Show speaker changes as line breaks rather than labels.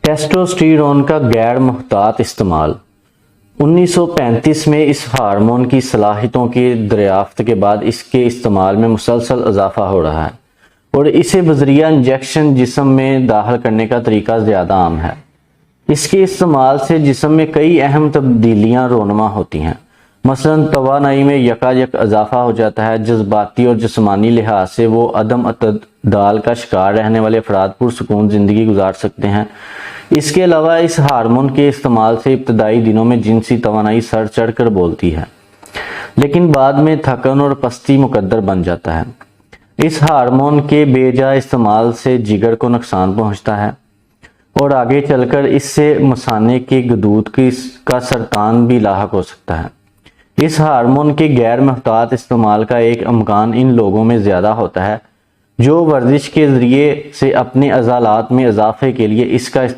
Testosterone کا غیر محتاط استعمال 1935 میں اس ہارمون کی صلاحیتوں کی دریافت کے بعد اس کے استعمال میں مسلسل اضافہ ہو رہا ہے اور اسے بذریعہ انجیکشن جسم میں داخل کرنے کا طریقہ زیادہ عام ہے۔ اس کے استعمال سے جسم میں کئی اہم تبدیلیاں رونما ہوتی ہیں، مثلاً توانائی میں یکایک اضافہ ہو جاتا ہے، جذباتی اور جسمانی لحاظ سے وہ عدم اعتدال کا شکار رہنے والے افراد پرسکون زندگی گزار سکتے ہیں۔ اس کے علاوہ اس ہارمون کے استعمال سے ابتدائی دنوں میں جنسی توانائی سر چڑھ کر بولتی ہے، لیکن بعد میں تھکن اور پستی مقدر بن جاتا ہے۔ اس ہارمون کے بے جا استعمال سے جگر کو نقصان پہنچتا ہے اور آگے چل کر اس سے مثانے کے غدود کا سرطان بھی لاحق ہو سکتا ہے۔ اس ہارمون کے غیر محتاط استعمال کا ایک امکان ان لوگوں میں زیادہ ہوتا ہے جو ورزش کے ذریعے سے اپنے عضلات میں اضافے کے لیے اس کا